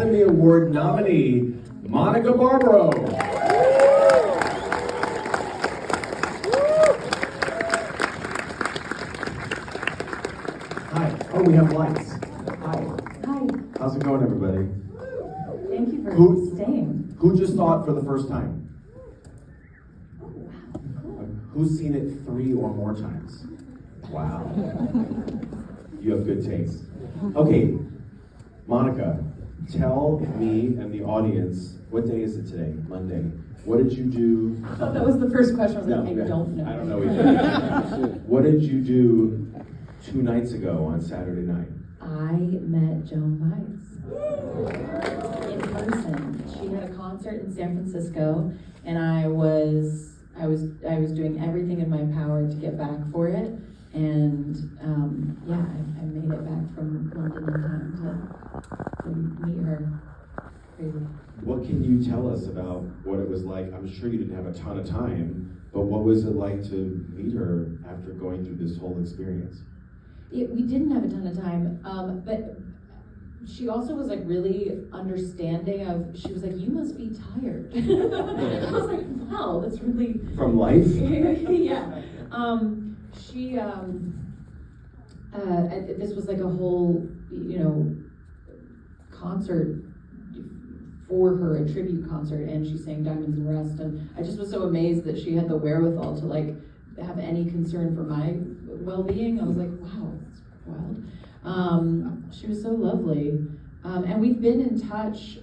Academy Award nominee, Monica Barbaro. Hi. Oh, we have lights. Hi. Hi. How's it going, everybody? Thank you for staying. Who just saw it for the first time? Oh, wow. Cool. Who's seen it 3 or more times? Wow. You have good taste. Okay, Monica, tell me and the audience, what day is it today? Monday. What did you do? I thought that was the first question. I was like, No, I don't know. I don't know either. What did you do 2 nights ago on Saturday night? I met Joan Baez in person. She had a concert in San Francisco, and I was doing everything in my power to get back for it. And I made it back from London in time to meet her. Crazy. What can you tell us about what it was like? I'm sure you didn't have a ton of time, but what was it like to meet her after going through this whole experience? We didn't have a ton of time, but she also was like really understanding of, she was like, you must be tired. I was like, wow, that's really... From life? Yeah. This was like a whole, concert for her, a tribute concert, and she sang Diamonds and Rust, and I just was so amazed that she had the wherewithal to like have any concern for my well-being. I was like, wow, that's wild. She was so lovely, and we've been in touch.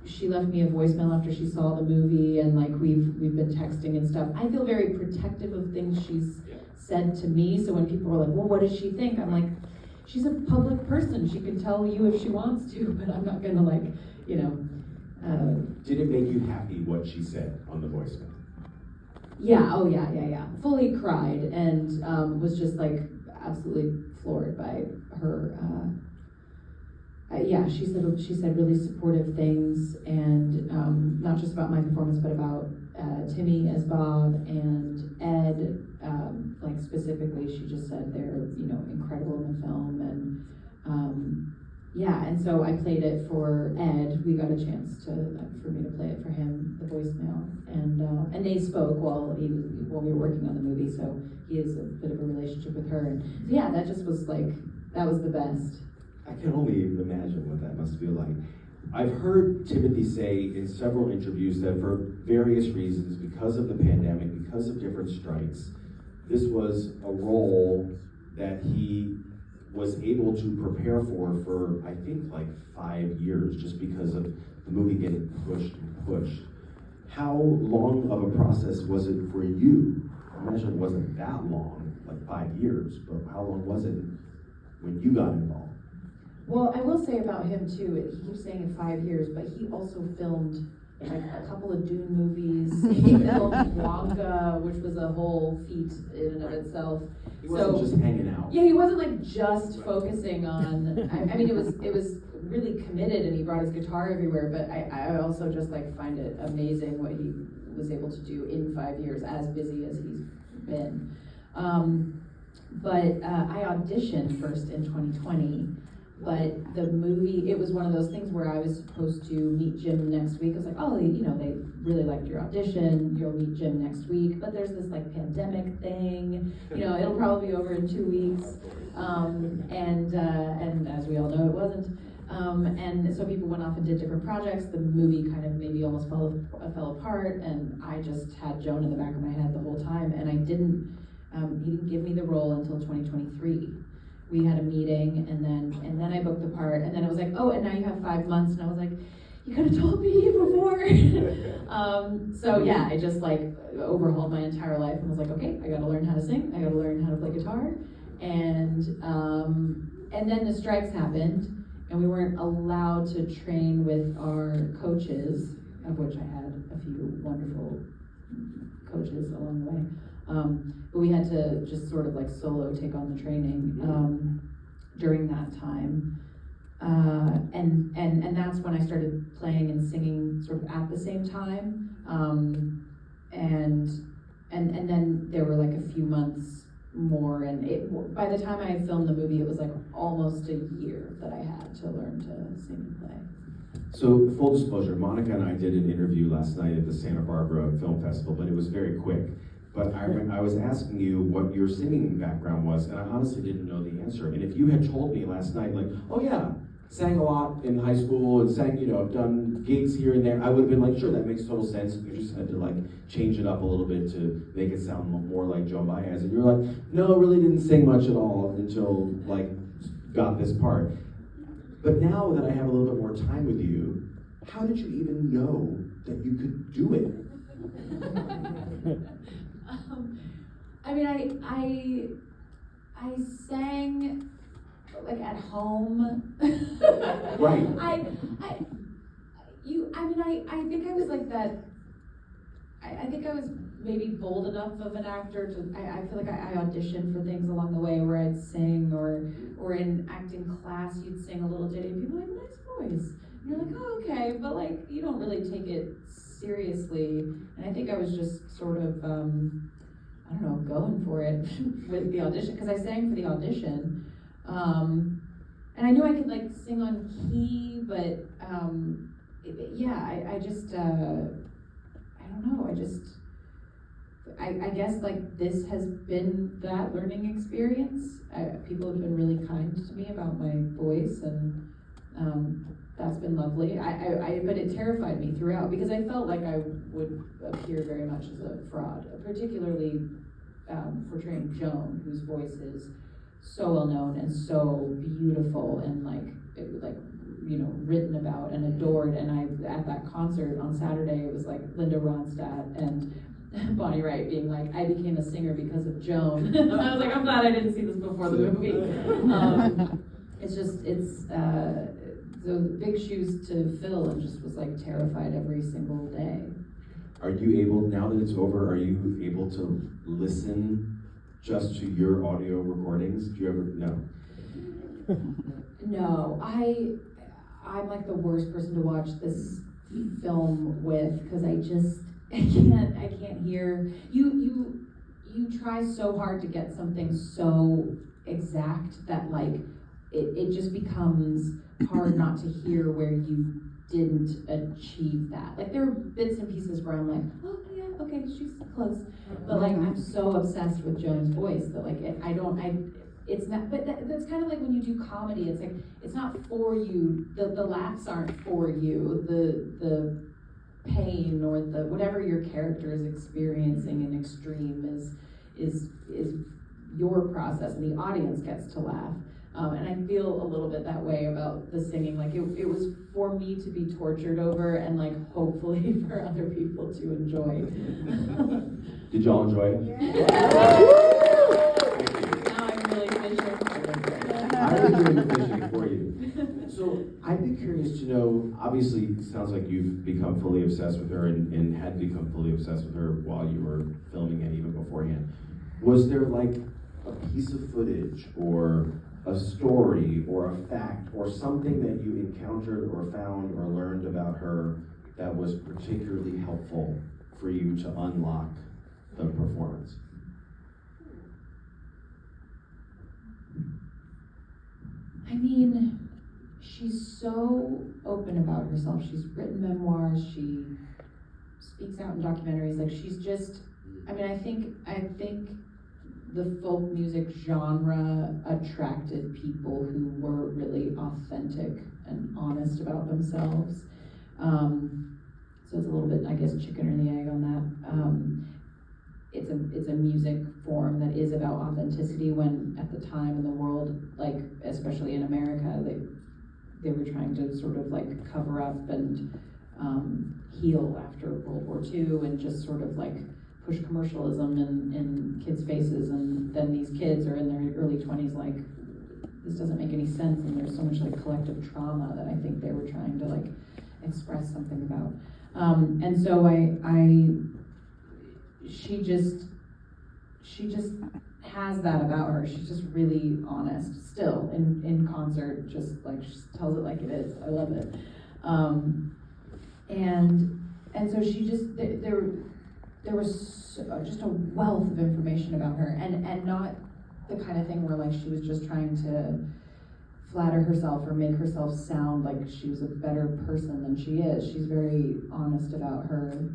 She left me a voicemail after she saw the movie, and like we've been texting and stuff. I feel very protective of things she's said to me, so when people are like, well, what does she think? I'm like, she's a public person. She can tell you if she wants to, but I'm not gonna Did it make you happy what she said on the voicemail? Yeah, oh yeah. Fully cried and was just like absolutely floored by her. She said really supportive things, and not just about my performance, but about Timmy as Bob and Ed. Like specifically, she just said they're incredible in the film, and so I played it for Ed. We got a chance for me to play it for him, the voicemail, and they spoke while we were working on the movie. So he has a bit of a relationship with her, and yeah, that just was like that was the best. I can only imagine what that must feel like. I've heard Timothy say in several interviews that for various reasons, because of the pandemic, because of different strikes, this was a role that he was able to prepare for I think like 5 years, just because of the movie getting pushed and pushed. How long of a process was it for you? I imagine it wasn't that long, like 5 years, but how long was it when you got involved? Well, I will say about him too, he keeps saying in 5 years, but he also filmed like a couple of Dune movies. He filmed Wonka, which was a whole feat in and of itself. He wasn't just hanging out. Yeah, he wasn't like just focusing on, I mean, it was really committed, and he brought his guitar everywhere, but I also just like find it amazing what he was able to do in 5 years, as busy as he's been. But I auditioned first in 2020. But the movie, it was one of those things where I was supposed to meet Jim next week. I was like, oh, they really liked your audition. You'll meet Jim next week. But there's this like pandemic thing. It'll probably be over in 2 weeks. And as we all know, it wasn't. And so people went off and did different projects. The movie kind of maybe almost fell apart. And I just had Joan in the back of my head the whole time. And he didn't give me the role until 2023. We had a meeting, and then I booked the part, and then it was like, oh, and now you have 5 months, and I was like, you could have told me before. So yeah, I just like overhauled my entire life and was like, okay, I gotta learn how to sing, I gotta learn how to play guitar, and then the strikes happened, and we weren't allowed to train with our coaches, of which I had a few wonderful coaches along the way. But we had to just sort of like solo take on the training during that time. And that's when I started playing and singing sort of at the same time. And then there were like a few months more, and by the time I filmed the movie, it was like almost a year that I had to learn to sing and play. So, full disclosure, Monica and I did an interview last night at the Santa Barbara Film Festival, but it was very quick. But I was asking you what your singing background was, and I honestly didn't know the answer. And if you had told me last night, like, oh yeah, sang a lot in high school and sang, I've done gigs here and there, I would have been like, sure, that makes total sense. You just had to like change it up a little bit to make it sound more like Joan Baez. And you're like, no, really didn't sing much at all until like got this part. But now that I have a little bit more time with you, how did you even know that you could do it? I sang like at home. Right. I think I was like that. I think I was maybe bold enough of an actor to. I feel like I auditioned for things along the way where I'd sing, or in acting class you'd sing a little ditty and people were like, nice voice. And you're like, oh, okay, but like you don't really take it seriously. And I think I was just sort of I don't know, going for it with the audition, because I sang for the audition. And I knew I could like sing on key, but I just I don't know, I guess like this has been that learning experience. People have been really kind to me about my voice, and that's been lovely. But it terrified me throughout because I felt like I would appear very much as a fraud, particularly portraying Joan, whose voice is so well known and so beautiful and written about and adored. And at that concert on Saturday, it was like Linda Ronstadt and Bonnie Wright being like, I became a singer because of Joan. And I was like, I'm glad I didn't see this before the movie. It's those big shoes to fill, and just was like terrified every single day. Are you able, now that it's over, are you able to listen just to your audio recordings? Do you ever, no? No, I'm like the worst person to watch this film with, because I can't hear. You try so hard to get something so exact that like it just becomes hard not to hear where you didn't achieve that. Like there are bits and pieces where I'm like, oh yeah, okay, she's close. But like I'm so obsessed with Joan's voice that like it's not, but that's kind of like when you do comedy, it's like, it's not for you, the laughs aren't for you, the pain or the whatever your character is experiencing in extreme is your process, and the audience gets to laugh. And I feel a little bit that way about the singing. Like it was for me to be tortured over, and like hopefully for other people to enjoy. Did y'all enjoy it? Yeah. Now I'm really fishing. I enjoyed the fishing for you. So I'd be curious to know, obviously it sounds like you've become fully obsessed with her and had become fully obsessed with her while you were filming it, even beforehand. Was there like a piece of footage or a story or a fact or something that you encountered or found or learned about her that was particularly helpful for you to unlock the performance? I mean, she's so open about herself. She's written memoirs, she speaks out in documentaries, like she's just, I mean, I think the folk music genre attracted people who were really authentic and honest about themselves. So it's a little bit, I guess, chicken or the egg on that. It's a music form that is about authenticity, when at the time in the world, like especially in America, they were trying to sort of like cover up and heal after World War II, and just sort of like push commercialism in kids' faces, and then these kids are in their early 20s like, this doesn't make any sense, and there's so much like collective trauma that I think they were trying to like express something about. And so she just has that about her. She's just really honest still in concert, just like she tells it like it is. I love it. And so she just, there was just a wealth of information about her, and not the kind of thing where like she was just trying to flatter herself or make herself sound like she was a better person than she is. She's very honest about her,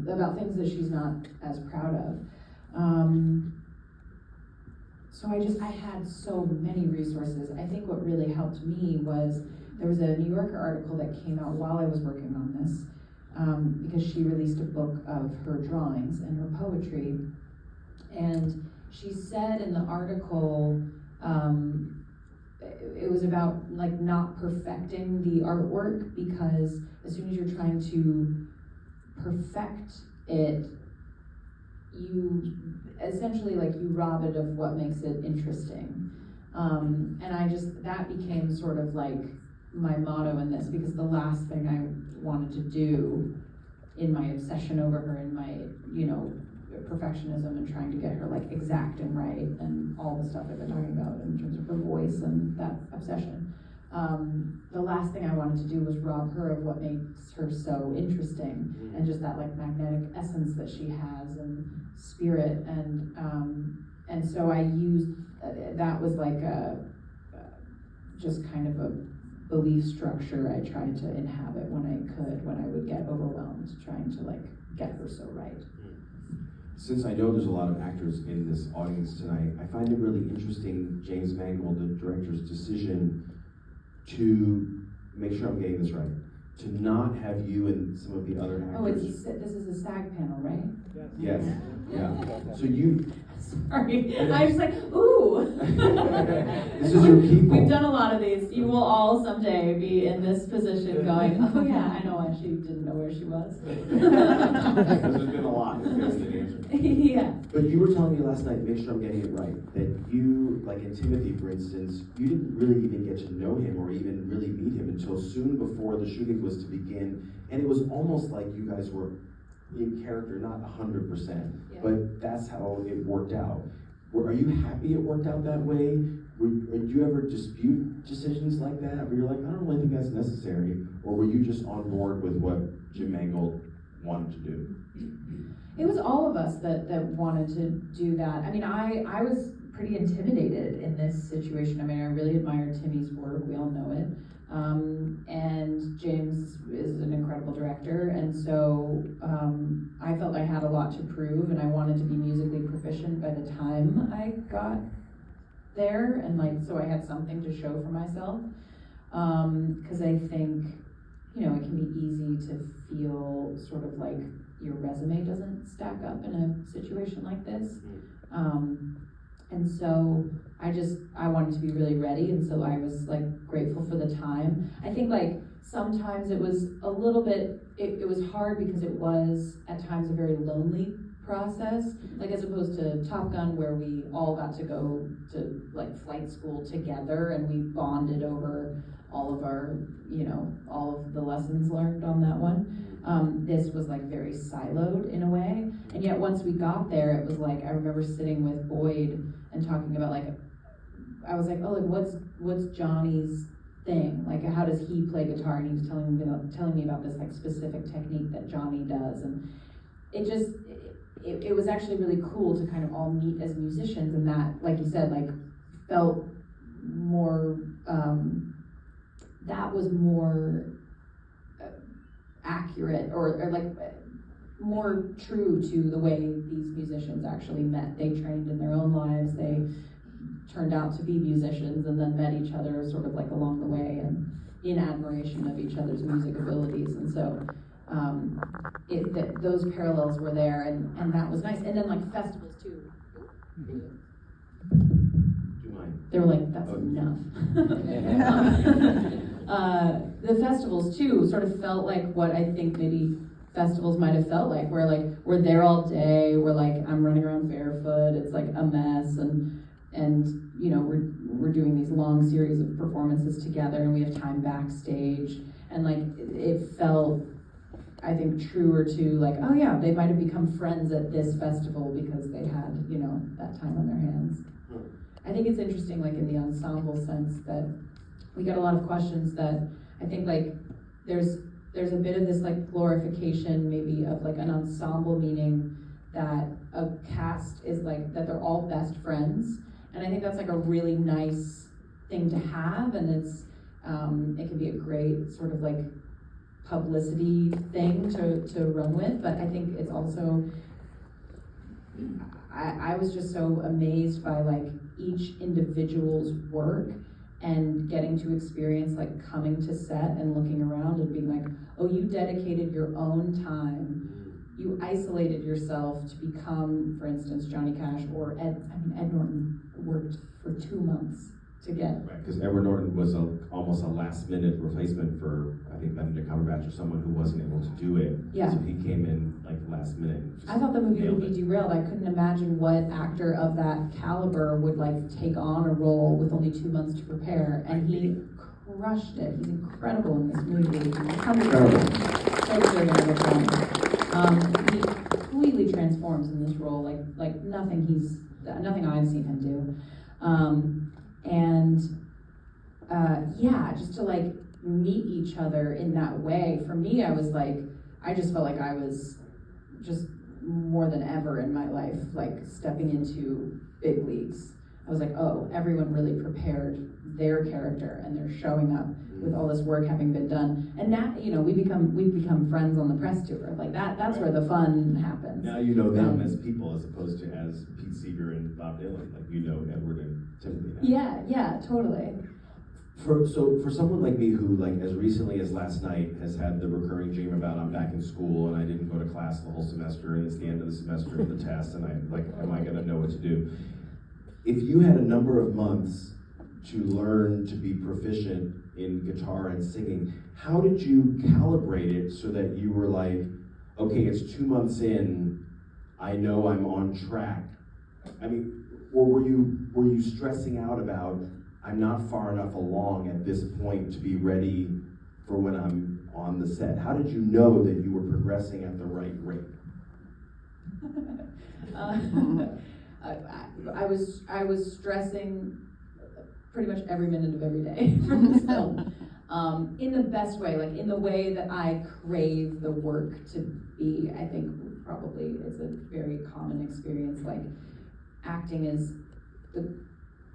about things that she's not as proud of. So I had so many resources. I think what really helped me was there was a New Yorker article that came out while I was working on this, because she released a book of her drawings and her poetry. And she said in the article, it was about like not perfecting the artwork, because as soon as you're trying to perfect it, you essentially like you rob it of what makes it interesting. And that became sort of like my motto in this, because the last thing I wanted to do in my obsession over her and my, perfectionism and trying to get her like exact and right and all the stuff I've been talking about in terms of her voice and that obsession. The last thing I wanted to do was rob her of what makes her so interesting, and just that like magnetic essence that she has and spirit, and so I used that was like just kind of a belief structure I tried to inhabit when I would get overwhelmed trying to like get her so right. Since I know there's a lot of actors in this audience tonight, I find it really interesting, James Mangold, the director's decision to make sure I'm getting this right, to not have you and some of the other actors. This is a SAG panel, right? Yes. Yeah. So you. Sorry, I was like, ooh. This is your people. We've done a lot of these. You will all someday be in this position going, oh yeah, I know why she didn't know where she was. There's been a lot. Yeah. But you were telling me last night, make sure I'm getting it right, that you, like in Timothy, for instance, you didn't really even get to know him or even really meet him until soon before the shooting was to begin. And it was almost like you guys were in character, not 100%, but that's how it worked out. Are you happy it worked out that way? Did you ever dispute decisions like that, where you're like, I don't really think that's necessary? Or were you just on board with what Jim Mangold wanted to do? It was all of us that wanted to do that. I mean, I was pretty intimidated in this situation. I mean, I really admire Timmy's work, we all know it. And James is an incredible director, and so I felt I had a lot to prove, and I wanted to be musically proficient by the time I got there, and like so I had something to show for myself. Because I think, it can be easy to feel sort of like your resume doesn't stack up in a situation like this. And so I wanted to be really ready, and so I was like grateful for the time. I think like sometimes it was a little bit, it was hard because it was at times a very lonely process, like as opposed to Top Gun, where we all got to go to like flight school together and we bonded over all of our, all of the lessons learned on that one. This was like very siloed in a way, and yet once we got there, it was like, I remember sitting with Boyd and talking about like, I was like, oh, like what's Johnny's thing? Like, how does he play guitar? And he was telling me about this like specific technique that Johnny does, and it was actually really cool to kind of all meet as musicians, and that, like you said, like felt more, that was more accurate or like more true to the way these musicians actually met. They trained in their own lives, they turned out to be musicians, and then met each other sort of like along the way and in admiration of each other's music abilities. And so those parallels were there, and that was nice. And then like festivals too. They were like, that's enough. The festivals too sort of felt like what I think maybe festivals might have felt like, where like we're there all day, we're like, I'm running around barefoot, it's like a mess, and we're doing these long series of performances together, and we have time backstage, and like it felt, I think, truer to like, oh yeah, they might have become friends at this festival because they had, that time on their hands. I think it's interesting, like in the ensemble sense, that we get a lot of questions that I think like there's a bit of this like glorification maybe of like an ensemble, meaning that a cast is like, that they're all best friends, And I think that's like a really nice thing to have, and it's, it can be a great sort of like publicity thing to run with, but I think it's also, I was just so amazed by like each individual's work and getting to experience like coming to set and looking around and being like, oh, you dedicated your own time, you isolated yourself to become, for instance, Johnny Cash, or Ed Norton worked for 2 months to get. Right, because Edward Norton was almost a last-minute replacement for, I think, Benedict Cumberbatch or someone who wasn't able to do it. Yeah. So he came in like last minute. I thought the movie would be derailed. I couldn't imagine what actor of that caliber would like take on a role with only 2 months to prepare, and he crushed it. He's incredible in this movie. So deserving of a He completely transforms in this role, like nothing I've seen him do. Yeah, just to like meet each other in that way. For me, I just felt like I was just more than ever in my life, like stepping into big leagues. I was like, oh, everyone really prepared their character, and they're showing up with all this work having been done. And now, we've become friends on the press tour. Like that's where the fun happens. Now you know them as people as opposed to as Pete Seeger and Bob Dylan. Like you know Edward and Timothy now. Yeah, totally. For someone like me who, like, as recently as last night has had the recurring dream about I'm back in school and I didn't go to class the whole semester and it's the end of the semester and the test and am I gonna know what to do? If you had a number of months to learn to be proficient in guitar and singing, how did you calibrate it so that you were like, okay, it's 2 months in, I know I'm on track? I mean, or were you stressing out about, I'm not far enough along at this point to be ready for when I'm on the set? How did you know that you were progressing at the right rate? I was stressing pretty much every minute of every day for this film, in the best way, like in the way that I crave the work to be. I think probably it's a very common experience. Like acting is the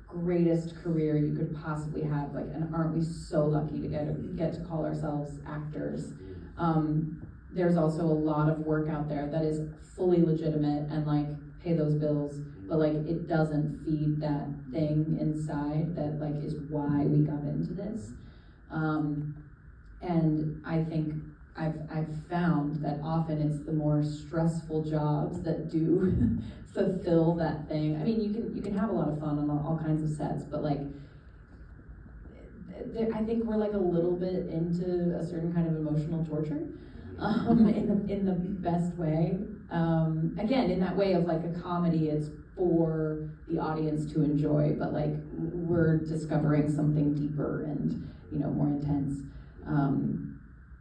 greatest career you could possibly have. Like, and aren't we so lucky to get to call ourselves actors? There's also a lot of work out there that is fully legitimate and like pay those bills, but like it doesn't feed that thing inside that like is why we got into this. And I think I've found that often it's the more stressful jobs that do fulfill that thing. I mean, you can have a lot of fun on all kinds of sets, but like I think we're like a little bit into a certain kind of emotional torture, in the best way. Again, in that way of like a comedy, it's for the audience to enjoy, but like we're discovering something deeper and more intense.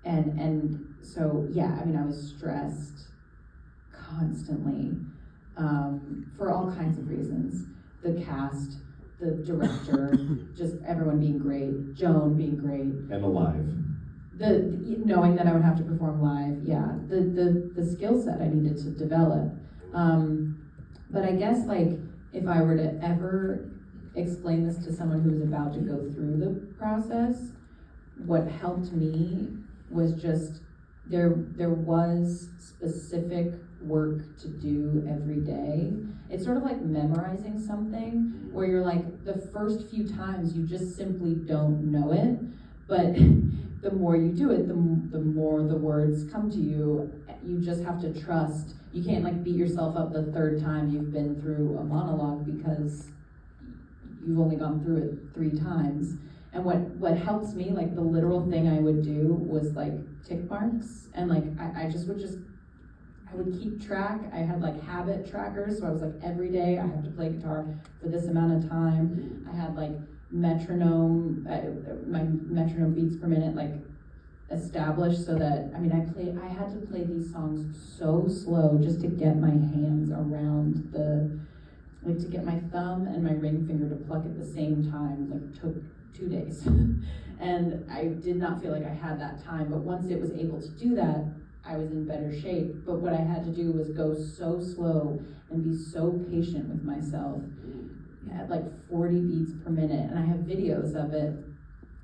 And so yeah, I mean, I was stressed constantly, for all kinds of reasons. The cast, the director, just everyone being great, Joan being great. And alive. The knowing that I would have to perform live, yeah. The skill set I needed to develop. But I guess like if I were to ever explain this to someone who's about to go through the process, what helped me was just there was specific work to do every day. It's sort of like memorizing something where you're like, the first few times you just simply don't know it, but the more you do it, the more the words come to you. You just have to trust. You can't like beat yourself up the third time you've been through a monologue because you've only gone through it 3 times. And what helps me, like the literal thing I would do was like tick marks, and like I would keep track. I had like habit trackers, so I was like every day I have to play guitar for this amount of time. I had like metronome, my metronome beats per minute like established, so that I had to play these songs so slow just to get my hands around to get my thumb and my ring finger to pluck at the same time, like took 2 days. And I did not feel like I had that time, but once it was able to do that, I was in better shape. But what I had to do was go so slow and be so patient with myself. at like 40 beats per minute, and I have videos of it. I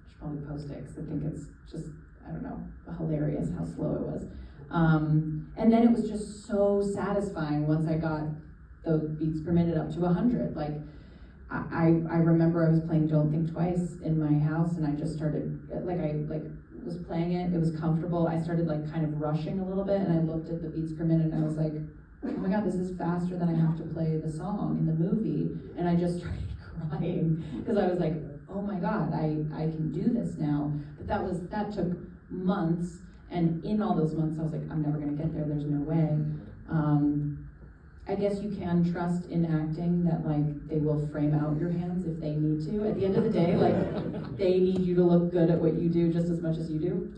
should probably post it because I think it's just, I don't know, hilarious how slow it was. And then it was just so satisfying once I got those beats per minute up to 100. Like, I remember I was playing Don't Think Twice in my house, and I just started, I was playing it, it was comfortable, I started like kind of rushing a little bit, and I looked at the beats per minute, and I was like, oh my god, this is faster than I have to play the song in the movie, and I just started crying, because I was like, oh my god, I can do this now. But that took months, and in all those months I was like, I'm never gonna get there, there's no way. I guess you can trust in acting that like they will frame out your hands if they need to. At the end of the day, like they need you to look good at what you do just as much as you do.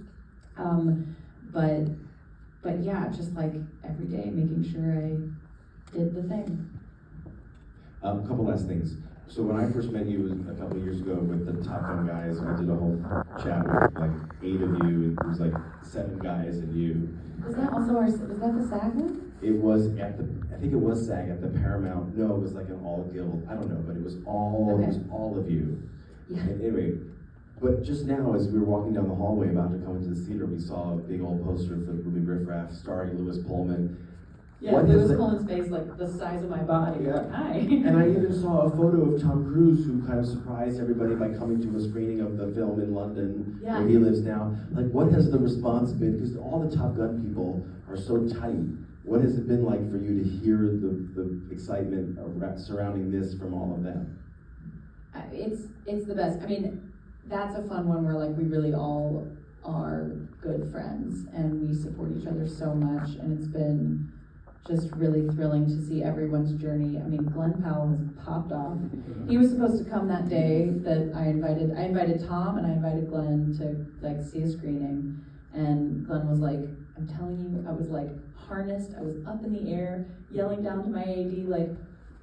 But yeah, just like every day making sure I did the thing. A couple last things. So when I first met you a couple of years ago with the Top Gun guys, I did a whole chat with like 8 of you. It was like 7 guys and you. Was that also was that the SAG one? It was I think it was SAG at the Paramount. No, it was like an all guild. I don't know, but it was all of you. Yeah. Anyway, but just now as we were walking down the hallway about to come into the theater, we saw a big old poster for the movie Riff Raff starring Lewis Pullman. Yeah, Lewis Pullman's face like the size of my body. Yeah. Hi. And I even saw a photo of Tom Cruise who kind of surprised everybody by coming to a screening of the film in London, where he lives now. Like, what has the response been? Because all the Top Gun people are so tight. What has it been like for you to hear the excitement surrounding this from all of them? It's the best. I mean, that's a fun one where like we really all are good friends and we support each other so much, and it's been just really thrilling to see everyone's journey. I mean, Glenn Powell has popped off. He was supposed to come that day that I invited Tom and I invited Glenn to like see a screening, and Glenn was like, I'm telling you, I was like harnessed, I was up in the air, yelling down to my AD like,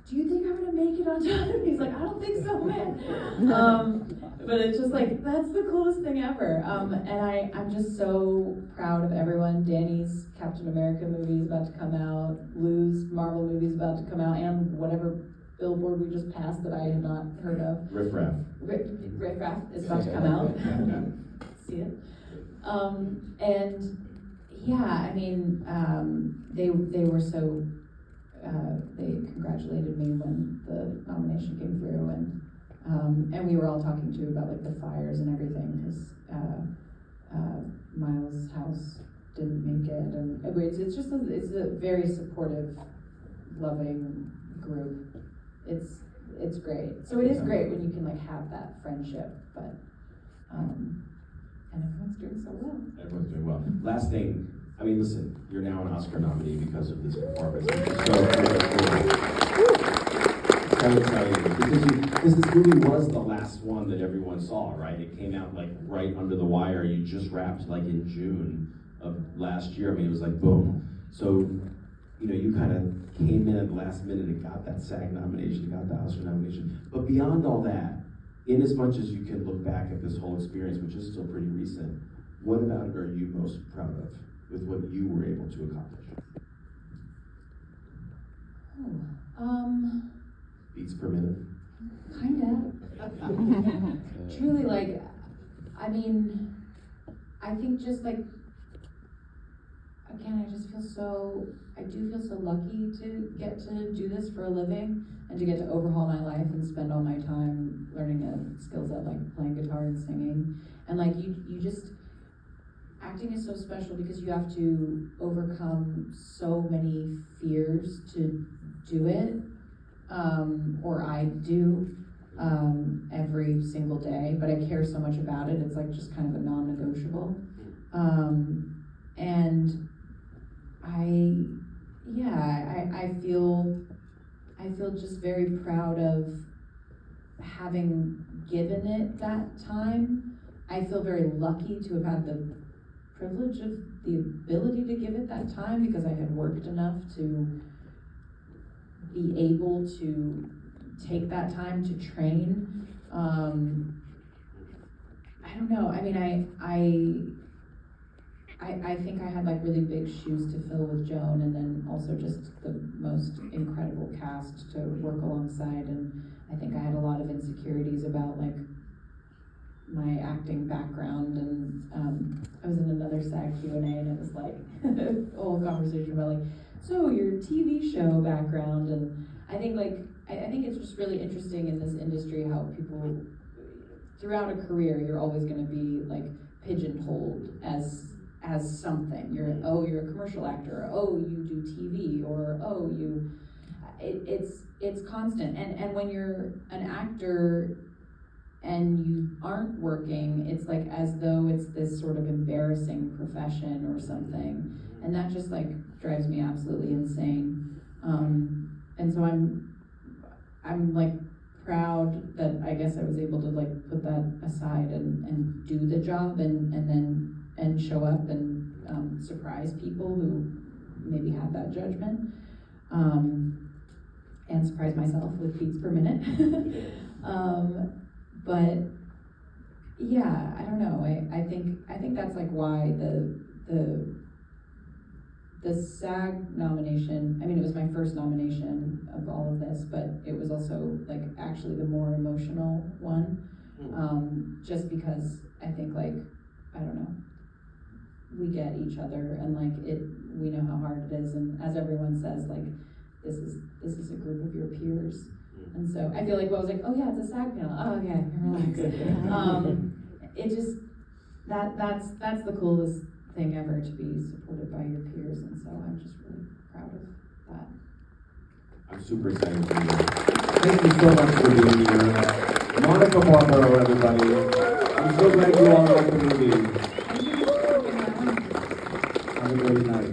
do you think I'm gonna make it on time? He's like, I don't think so, man. But it's just like, that's the coolest thing ever. And I'm just so proud of everyone. Danny's Captain America movie is about to come out. Lou's Marvel movie is about to come out, and whatever billboard we just passed that I had not heard of. Riff Raff. Riff Raff is about to come out. See it. And yeah, I mean, they were so, they congratulated me when the nomination came through, and we were all talking too about like the fires and everything, because Miles' house didn't make it, and it's just it's a very supportive, loving group. It's great. So it is great when you can like have that friendship, but and everyone's doing so well. Everyone's doing well. Last thing, I mean, listen, you're now an Oscar nominee because of this performance. I would tell you, because this movie was the last one that everyone saw, right? It came out like right under the wire. You just wrapped like in June of last year. I mean, it was like boom. So, you know, you kind of came in at the last minute and got that SAG nomination, got the Oscar nomination. But beyond all that, in as much as you can look back at this whole experience, which is still pretty recent, what about it are you most proud of with what you were able to accomplish? Beats per minute? Kinda. Truly, like, I mean, I think just like, again, I do feel so lucky to get to do this for a living and to get to overhaul my life and spend all my time learning the skills of like playing guitar and singing. And like, you just, acting is so special because you have to overcome so many fears to do it, or I do every single day, but I care so much about it, it's like just kind of a non-negotiable. And I feel just very proud of having given it that time. I feel very lucky to have had the privilege of the ability to give it that time because I had worked enough to be able to take that time to train. I don't know. I mean, I think I had like really big shoes to fill with Joan, and then also just the most incredible cast to work alongside, and I think I had a lot of insecurities about like my acting background, and I was in another SAG Q&A, and it was like a whole conversation about like, so your TV show background, and I think like, I think it's just really interesting in this industry how people, throughout a career, you're always gonna be like pigeonholed as something. You're a commercial actor, or oh, you do TV, or oh, it's constant, and when you're an actor, and you aren't working, it's like as though it's this sort of embarrassing profession or something, and that just like drives me absolutely insane. And so I'm like proud that I guess I was able to like put that aside and do the job and show up and surprise people who maybe had that judgment, and surprise myself with beats per minute. But yeah, I don't know. I think that's like why the SAG nomination, I mean, it was my first nomination of all of this, but it was also like actually the more emotional one. Just because I think like, I don't know, we get each other, and like we know how hard it is, and as everyone says, like this is a group of your peers. And so I feel like, well, I was like, oh yeah, it's a SAG panel. Oh okay, relax. It just that's the coolest thing ever, to be supported by your peers, and so I'm just really proud of that. I'm super excited for you. Thank you so much for being here. Monica Barbaro, everybody. I'm so glad you all like the movie. Thank you for having me. Have a great night.